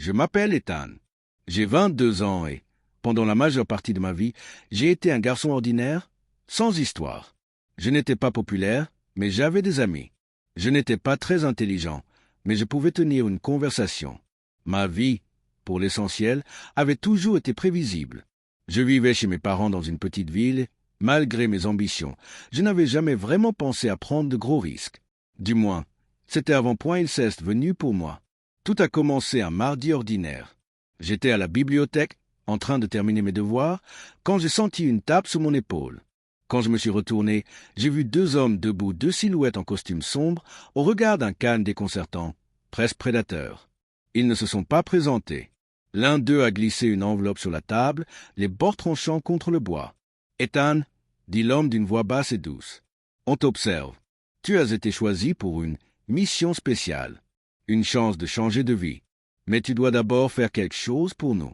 Je m'appelle Ethan. J'ai 22 ans et, pendant la majeure partie de ma vie, j'ai été un garçon ordinaire, sans histoire. Je n'étais pas populaire, mais j'avais des amis. Je n'étais pas très intelligent, mais je pouvais tenir une conversation. Ma vie, pour l'essentiel, avait toujours été prévisible. Je vivais chez mes parents dans une petite ville. Malgré mes ambitions, je n'avais jamais vraiment pensé à prendre de gros risques. Du moins, c'était avant point inceste venu pour moi. Tout a commencé un mardi ordinaire. J'étais à la bibliothèque, en train de terminer mes devoirs, quand j'ai senti une tape sur mon épaule. Quand je me suis retourné, j'ai vu deux hommes debout, deux silhouettes en costume sombre, au regard d'un calme déconcertant, presque prédateur. Ils ne se sont pas présentés. L'un d'eux a glissé une enveloppe sur la table, les bords tranchants contre le bois. « Ethan, » dit l'homme d'une voix basse et douce, « on t'observe. Tu as été choisi pour une mission spéciale, une chance de changer de vie. Mais tu dois d'abord faire quelque chose pour nous. »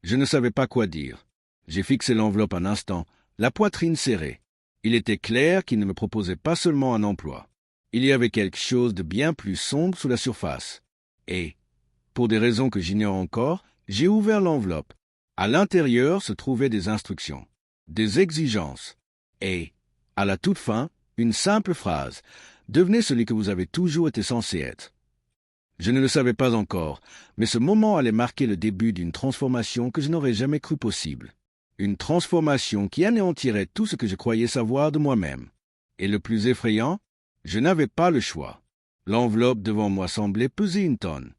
Je ne savais pas quoi dire. J'ai fixé l'enveloppe un instant, la poitrine serrée. Il était clair qu'il ne me proposait pas seulement un emploi. Il y avait quelque chose de bien plus sombre sous la surface. Et, pour des raisons que j'ignore encore, j'ai ouvert l'enveloppe. À l'intérieur se trouvaient des instructions, des exigences, et, à la toute fin, une simple phrase. « Devenez celui que vous avez toujours été censé être. » Je ne le savais pas encore, mais ce moment allait marquer le début d'une transformation que je n'aurais jamais cru possible. Une transformation qui anéantirait tout ce que je croyais savoir de moi-même. Et le plus effrayant, je n'avais pas le choix. L'enveloppe devant moi semblait peser une tonne.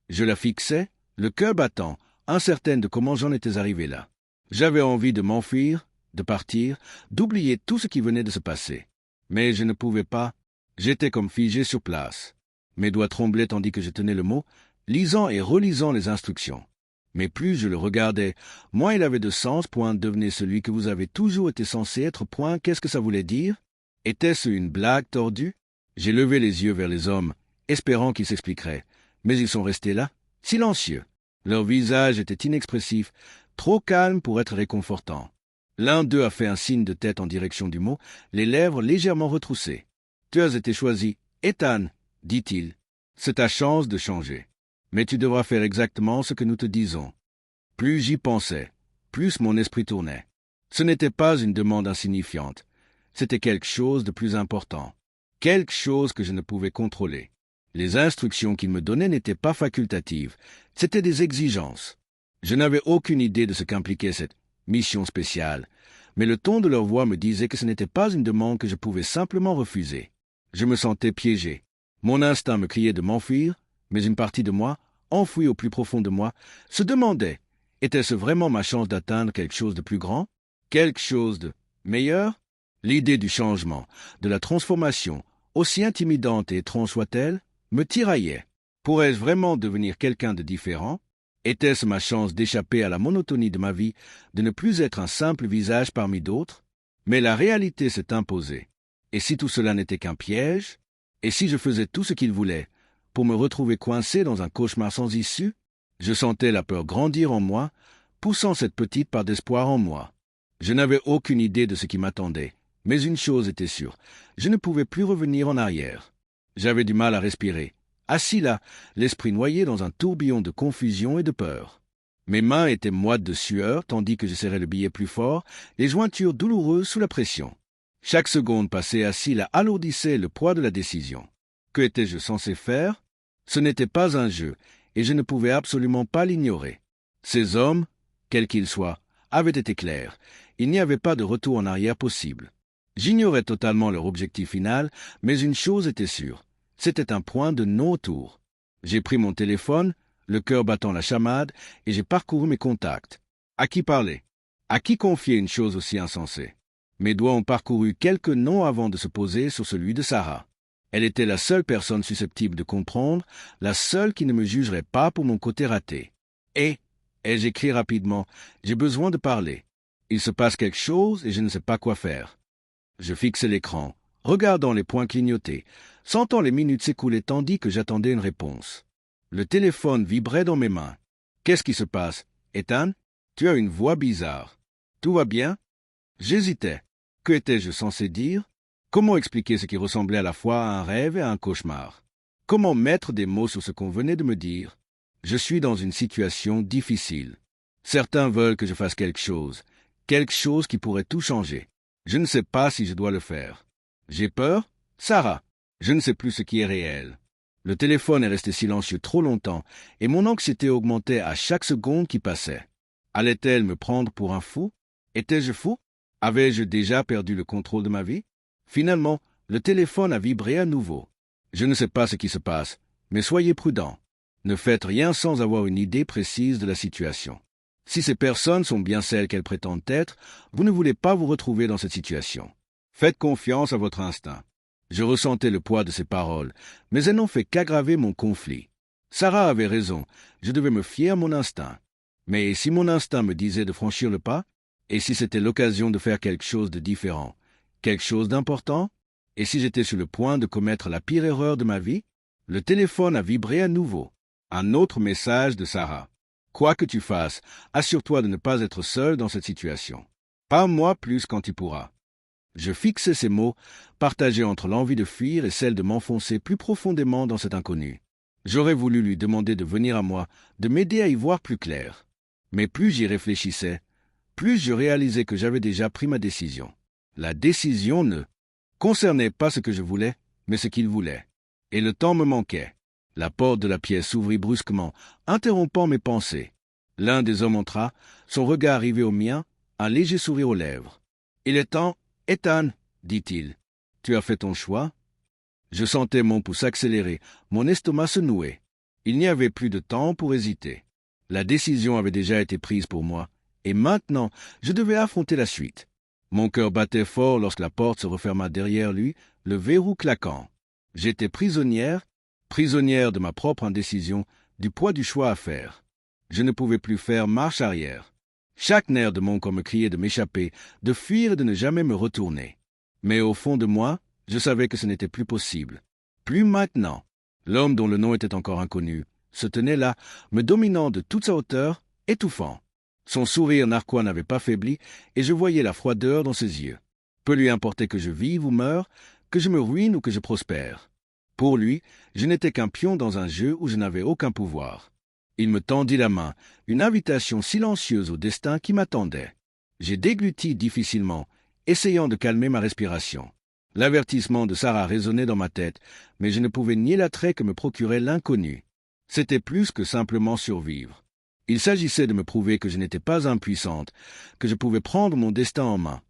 Je la fixais, le cœur battant, incertaine de comment j'en étais arrivé là. J'avais envie de m'enfuir, de partir, d'oublier tout ce qui venait de se passer. Mais je ne pouvais pas. J'étais comme figé sur place. Mes doigts tremblaient tandis que je tenais le mot, lisant et relisant les instructions. Mais plus je le regardais, moins il avait de sens. Point, devenez celui que vous avez toujours été censé être. Point, qu'est-ce que ça voulait dire? Était-ce une blague tordue? J'ai levé les yeux vers les hommes, espérant qu'ils s'expliqueraient. Mais ils sont restés là, silencieux. Leur visage était inexpressif, trop calme pour être réconfortant. L'un d'eux a fait un signe de tête en direction du mot, les lèvres légèrement retroussées. « Tu as été choisi, Ethan, » dit-il. « C'est ta chance de changer. Mais tu devras faire exactement ce que nous te disons. » Plus j'y pensais, plus mon esprit tournait. Ce n'était pas une demande insignifiante. C'était quelque chose de plus important. Quelque chose que je ne pouvais contrôler. Les instructions qu'il me donnait n'étaient pas facultatives. C'étaient des exigences. Je n'avais aucune idée de ce qu'impliquait cette mission spéciale. Mais le ton de leur voix me disait que ce n'était pas une demande que je pouvais simplement refuser. Je me sentais piégé. Mon instinct me criait de m'enfuir, mais une partie de moi, enfouie au plus profond de moi, se demandait, était-ce vraiment ma chance d'atteindre quelque chose de plus grand? Quelque chose de meilleur? L'idée du changement, de la transformation, aussi intimidante et étrange soit-elle, me tiraillait. Pourrais-je vraiment devenir quelqu'un de différent? Était-ce ma chance d'échapper à la monotonie de ma vie, de ne plus être un simple visage parmi d'autres? Mais la réalité s'est imposée. Et si tout cela n'était qu'un piège? Et si je faisais tout ce qu'il voulait, pour me retrouver coincé dans un cauchemar sans issue? Je sentais la peur grandir en moi, poussant cette petite part d'espoir en moi. Je n'avais aucune idée de ce qui m'attendait, mais une chose était sûre, je ne pouvais plus revenir en arrière. J'avais du mal à respirer, assis là, l'esprit noyé dans un tourbillon de confusion et de peur. Mes mains étaient moites de sueur, tandis que je serrais le billet plus fort, les jointures douloureuses sous la pression. Chaque seconde passée assis là alourdissait le poids de la décision. Que étais-je censé faire? Ce n'était pas un jeu, et je ne pouvais absolument pas l'ignorer. Ces hommes, quels qu'ils soient, avaient été clairs. Il n'y avait pas de retour en arrière possible. J'ignorais totalement leur objectif final, mais une chose était sûre. C'était un point de non-retour. J'ai pris mon téléphone, le cœur battant la chamade, et j'ai parcouru mes contacts. À qui parler? À qui confier une chose aussi insensée? Mes doigts ont parcouru quelques noms avant de se poser sur celui de Sarah. Elle était la seule personne susceptible de comprendre, la seule qui ne me jugerait pas pour mon côté raté. Et j'écris rapidement, j'ai besoin de parler. Il se passe quelque chose et je ne sais pas quoi faire. Je fixais l'écran, regardant les points clignoter, sentant les minutes s'écouler tandis que j'attendais une réponse. Le téléphone vibrait dans mes mains. Qu'est-ce qui se passe? Ethan, tu as une voix bizarre. Tout va bien? J'hésitais. Que étais-je censé dire? Comment expliquer ce qui ressemblait à la fois à un rêve et à un cauchemar? Comment mettre des mots sur ce qu'on venait de me dire? Je suis dans une situation difficile. Certains veulent que je fasse quelque chose qui pourrait tout changer. Je ne sais pas si je dois le faire. J'ai peur? Sarah, je ne sais plus ce qui est réel. Le téléphone est resté silencieux trop longtemps et mon anxiété augmentait à chaque seconde qui passait. Allait-elle me prendre pour un fou? Étais-je fou? Avais-je déjà perdu le contrôle de ma vie? Finalement, le téléphone a vibré à nouveau. Je ne sais pas ce qui se passe, mais soyez prudents. Ne faites rien sans avoir une idée précise de la situation. Si ces personnes sont bien celles qu'elles prétendent être, vous ne voulez pas vous retrouver dans cette situation. Faites confiance à votre instinct. Je ressentais le poids de ces paroles, mais elles n'ont fait qu'aggraver mon conflit. Sarah avait raison, je devais me fier à mon instinct. Mais si mon instinct me disait de franchir le pas? Et si c'était l'occasion de faire quelque chose de différent? Quelque chose d'important? Et si j'étais sur le point de commettre la pire erreur de ma vie? Le téléphone a vibré à nouveau. Un autre message de Sarah. Quoi que tu fasses, assure-toi de ne pas être seul dans cette situation. Pas moi plus quand tu pourras. Je fixais ces mots, partagés entre l'envie de fuir et celle de m'enfoncer plus profondément dans cet inconnu. J'aurais voulu lui demander de venir à moi, de m'aider à y voir plus clair. Mais plus j'y réfléchissais, plus je réalisais que j'avais déjà pris ma décision. La décision ne concernait pas ce que je voulais, mais ce qu'il voulait. Et le temps me manquait. La porte de la pièce s'ouvrit brusquement, interrompant mes pensées. L'un des hommes entra, son regard arrivé au mien, un léger sourire aux lèvres. « Il est temps, Ethan, dit-il. Tu as fait ton choix ?» Je sentais mon pouls s'accélérer, mon estomac se nouer. Il n'y avait plus de temps pour hésiter. La décision avait déjà été prise pour moi, et maintenant je devais affronter la suite. Mon cœur battait fort lorsque la porte se referma derrière lui, le verrou claquant. J'étais prisonnière de ma propre indécision, du poids du choix à faire. Je ne pouvais plus faire marche arrière. Chaque nerf de mon corps me criait de m'échapper, de fuir et de ne jamais me retourner. Mais au fond de moi, je savais que ce n'était plus possible. Plus maintenant. L'homme dont le nom était encore inconnu se tenait là, me dominant de toute sa hauteur, étouffant. Son sourire narquois n'avait pas faibli, et je voyais la froideur dans ses yeux. Peu lui importait que je vive ou meure, que je me ruine ou que je prospère. Pour lui, je n'étais qu'un pion dans un jeu où je n'avais aucun pouvoir. Il me tendit la main, une invitation silencieuse au destin qui m'attendait. J'ai dégluti difficilement, essayant de calmer ma respiration. L'avertissement de Sarah résonnait dans ma tête, mais je ne pouvais nier l'attrait que me procurait l'inconnu. C'était plus que simplement survivre. Il s'agissait de me prouver que je n'étais pas impuissante, que je pouvais prendre mon destin en main,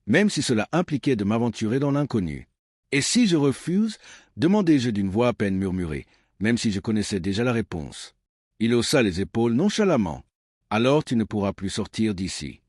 même si cela impliquait de m'aventurer dans l'inconnu. « Et si je refuse ?» demandai-je d'une voix à peine murmurée, même si je connaissais déjà la réponse. Il haussa les épaules nonchalamment. « Alors tu ne pourras plus sortir d'ici. »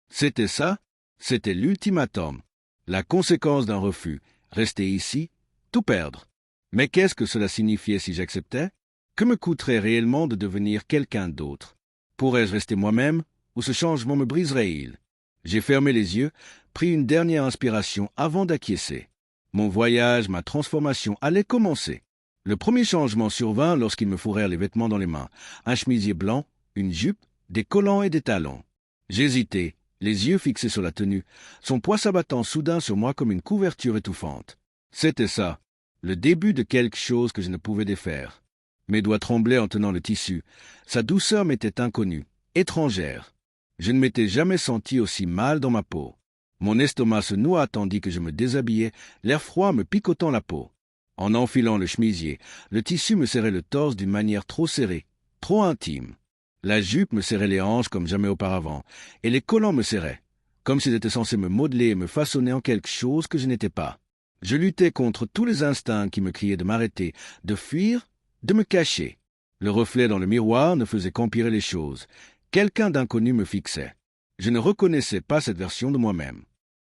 C'était ça, c'était l'ultimatum. La conséquence d'un refus, rester ici, tout perdre. Mais qu'est-ce que cela signifiait si j'acceptais? Que me coûterait réellement de devenir quelqu'un d'autre? Pourrais-je rester moi-même, ou ce changement me briserait-il? J'ai fermé les yeux, pris une dernière inspiration avant d'acquiescer. Mon voyage, ma transformation allait commencer. Le premier changement survint lorsqu'ils me fourrèrent les vêtements dans les mains, un chemisier blanc, une jupe, des collants et des talons. J'hésitais, les yeux fixés sur la tenue, son poids s'abattant soudain sur moi comme une couverture étouffante. C'était ça, le début de quelque chose que je ne pouvais défaire. Mes doigts tremblaient en tenant le tissu. Sa douceur m'était inconnue, étrangère. Je ne m'étais jamais senti aussi mal dans ma peau. Mon estomac se noua tandis que je me déshabillais, l'air froid me picotant la peau. En enfilant le chemisier, le tissu me serrait le torse d'une manière trop serrée, trop intime. La jupe me serrait les hanches comme jamais auparavant, et les collants me serraient, comme s'ils étaient censés me modeler et me façonner en quelque chose que je n'étais pas. Je luttais contre tous les instincts qui me criaient de m'arrêter, de fuir, de me cacher. Le reflet dans le miroir ne faisait qu'empirer les choses. Quelqu'un d'inconnu me fixait. Je ne reconnaissais pas cette version de moi-même.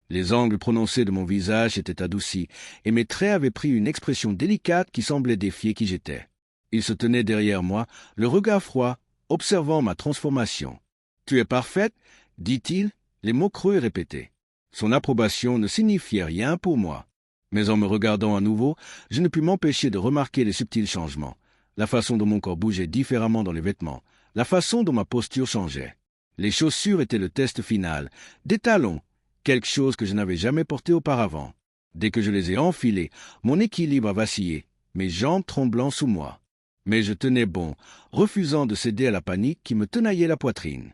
Les angles prononcés de mon visage étaient adoucis, et mes traits avaient pris une expression délicate qui semblait défier qui j'étais. Il se tenait derrière moi, le regard froid, observant ma transformation. « Tu es parfaite ?» dit-il, les mots creux et répétés. Son approbation ne signifiait rien pour moi. Mais en me regardant à nouveau, je ne pus m'empêcher de remarquer les subtils changements, la façon dont mon corps bougeait différemment dans les vêtements, la façon dont ma posture changeait. Les chaussures étaient le test final, des talons, quelque chose que je n'avais jamais porté auparavant. Dès que je les ai enfilés, mon équilibre a vacillé, mes jambes tremblant sous moi. Mais je tenais bon, refusant de céder à la panique qui me tenaillait la poitrine.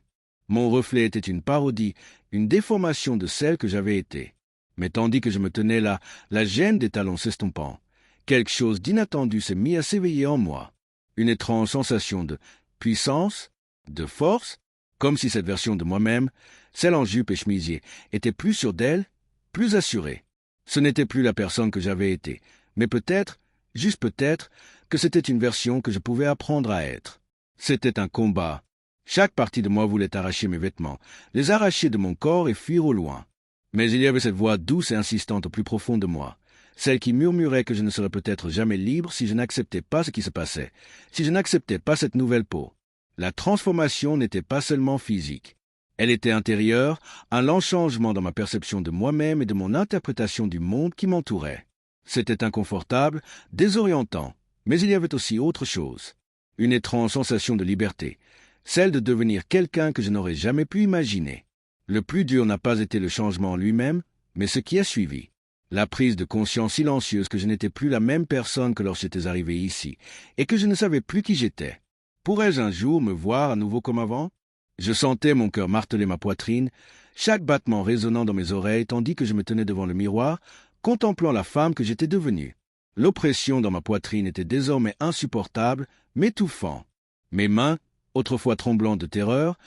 Mon reflet était une parodie, une déformation de celle que j'avais été. Mais tandis que je me tenais là, la gêne des talons s'estompant, quelque chose d'inattendu s'est mis à s'éveiller en moi. Une étrange sensation de puissance, de force, comme si cette version de moi-même, celle en jupe et chemisier, était plus sûre d'elle, plus assurée. Ce n'était plus la personne que j'avais été, mais peut-être, juste peut-être, que c'était une version que je pouvais apprendre à être. C'était un combat. Chaque partie de moi voulait arracher mes vêtements, les arracher de mon corps et fuir au loin. Mais il y avait cette voix douce et insistante au plus profond de moi, celle qui murmurait que je ne serais peut-être jamais libre si je n'acceptais pas ce qui se passait, si je n'acceptais pas cette nouvelle peau. La transformation n'était pas seulement physique. Elle était intérieure, un lent changement dans ma perception de moi-même et de mon interprétation du monde qui m'entourait. C'était inconfortable, désorientant, mais il y avait aussi autre chose. Une étrange sensation de liberté, celle de devenir quelqu'un que je n'aurais jamais pu imaginer. Le plus dur n'a pas été le changement en lui-même, mais ce qui a suivi. La prise de conscience silencieuse que je n'étais plus la même personne que lorsque j'étais arrivé ici, et que je ne savais plus qui j'étais. Pourrais-je un jour me voir à nouveau comme avant? Je sentais mon cœur marteler ma poitrine, chaque battement résonnant dans mes oreilles tandis que je me tenais devant le miroir, contemplant la femme que j'étais devenue. L'oppression dans ma poitrine était désormais insupportable, m'étouffant. Mes mains, autrefois tremblantes de terreur,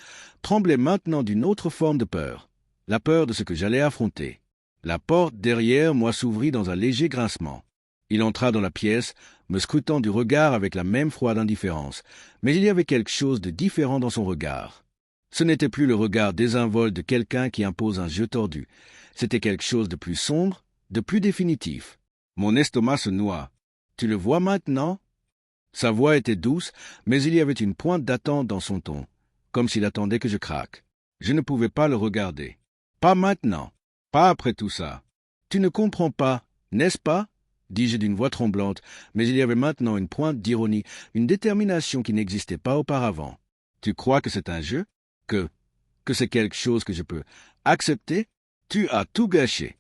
tremblaient maintenant d'une autre forme de peur, la peur de ce que j'allais affronter. La porte derrière moi s'ouvrit dans un léger grincement. Il entra dans la pièce, me scrutant du regard avec la même froide indifférence, mais il y avait quelque chose de différent dans son regard. Ce n'était plus le regard désinvolte de quelqu'un qui impose un jeu tordu. C'était quelque chose de plus sombre, de plus définitif. Mon estomac se noua. « Tu le vois maintenant ?» Sa voix était douce, mais il y avait une pointe d'attente dans son ton, comme s'il attendait que je craque. Je ne pouvais pas le regarder. « Pas maintenant. Pas après tout ça. Tu ne comprends pas, n'est-ce pas ?» dis-je d'une voix tremblante, mais il y avait maintenant une pointe d'ironie, une détermination qui n'existait pas auparavant. « Tu crois que c'est un jeu? Que c'est quelque chose que je peux accepter? Tu as tout gâché. »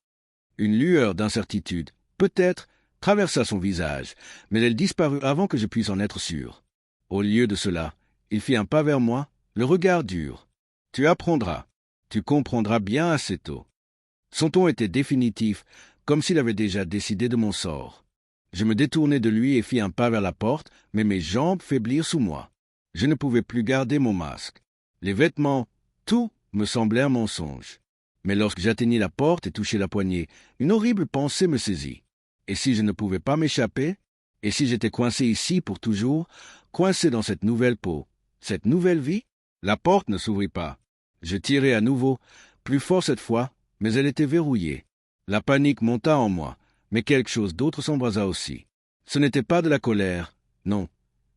Une lueur d'incertitude, peut-être, traversa son visage, mais elle disparut avant que je puisse en être sûr. Au lieu de cela, il fit un pas vers moi, le regard dur. « Tu apprendras. Tu comprendras bien assez tôt. » Son ton était définitif, comme s'il avait déjà décidé de mon sort. Je me détournai de lui et fis un pas vers la porte, mais mes jambes faiblirent sous moi. Je ne pouvais plus garder mon masque. Les vêtements, tout me semblait un mensonge. Mais lorsque j'atteignis la porte et touchai la poignée, une horrible pensée me saisit. Et si je ne pouvais pas m'échapper? Et si j'étais coincé ici pour toujours, coincé dans cette nouvelle peau, cette nouvelle vie? La porte ne s'ouvrit pas. Je tirai à nouveau, plus fort cette fois, mais elle était verrouillée. La panique monta en moi, mais quelque chose d'autre s'embrasa aussi. Ce n'était pas de la colère, non.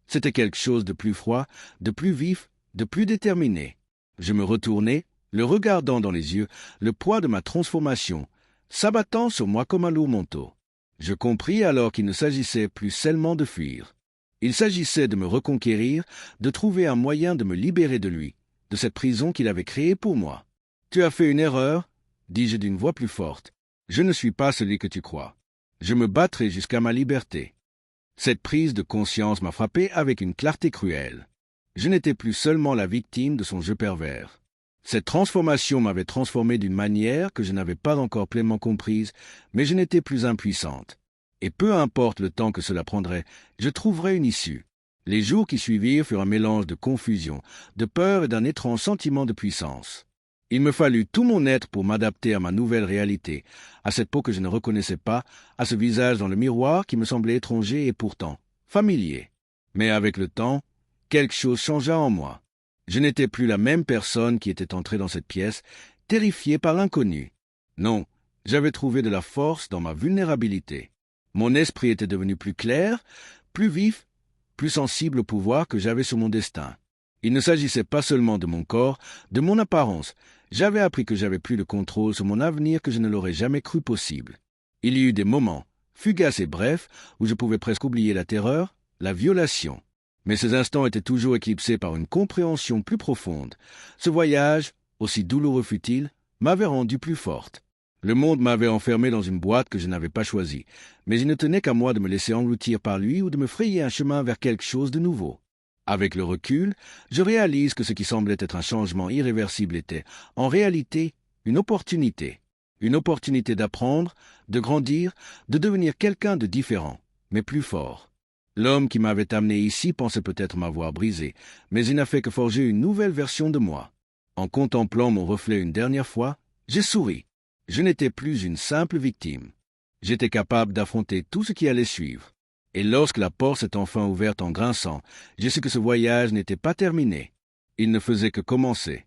C'était quelque chose de plus froid, de plus vif, de plus déterminé. Je me retournai, le regardant dans les yeux, le poids de ma transformation, s'abattant sur moi comme un lourd manteau. Je compris alors qu'il ne s'agissait plus seulement de fuir. Il s'agissait de me reconquérir, de trouver un moyen de me libérer de lui, de cette prison qu'il avait créée pour moi. « Tu as fait une erreur » dis-je d'une voix plus forte. « Je ne suis pas celui que tu crois. Je me battrai jusqu'à ma liberté. » Cette prise de conscience m'a frappé avec une clarté cruelle. Je n'étais plus seulement la victime de son jeu pervers. Cette transformation m'avait transformé d'une manière que je n'avais pas encore pleinement comprise, mais je n'étais plus impuissante. Et peu importe le temps que cela prendrait, je trouverais une issue. Les jours qui suivirent furent un mélange de confusion, de peur et d'un étrange sentiment de puissance. Il me fallut tout mon être pour m'adapter à ma nouvelle réalité, à cette peau que je ne reconnaissais pas, à ce visage dans le miroir qui me semblait étranger et pourtant familier. Mais avec le temps, quelque chose changea en moi. Je n'étais plus la même personne qui était entrée dans cette pièce, terrifiée par l'inconnu. Non, j'avais trouvé de la force dans ma vulnérabilité. Mon esprit était devenu plus clair, plus vif, plus sensible au pouvoir que j'avais sur mon destin. Il ne s'agissait pas seulement de mon corps, de mon apparence. J'avais appris que j'avais plus de contrôle sur mon avenir que je ne l'aurais jamais cru possible. Il y eut des moments, fugaces et brefs, où je pouvais presque oublier la terreur, la violation. Mais ces instants étaient toujours éclipsés par une compréhension plus profonde. Ce voyage, aussi douloureux fut-il, m'avait rendu plus forte. Le monde m'avait enfermé dans une boîte que je n'avais pas choisie, mais il ne tenait qu'à moi de me laisser engloutir par lui ou de me frayer un chemin vers quelque chose de nouveau. Avec le recul, je réalise que ce qui semblait être un changement irréversible était, en réalité, une opportunité. Une opportunité d'apprendre, de grandir, de devenir quelqu'un de différent, mais plus fort. L'homme qui m'avait amené ici pensait peut-être m'avoir brisé, mais il n'a fait que forger une nouvelle version de moi. En contemplant mon reflet une dernière fois, j'ai souri. Je n'étais plus une simple victime. J'étais capable d'affronter tout ce qui allait suivre. Et lorsque la porte s'est enfin ouverte en grinçant, j'ai su que ce voyage n'était pas terminé. Il ne faisait que commencer.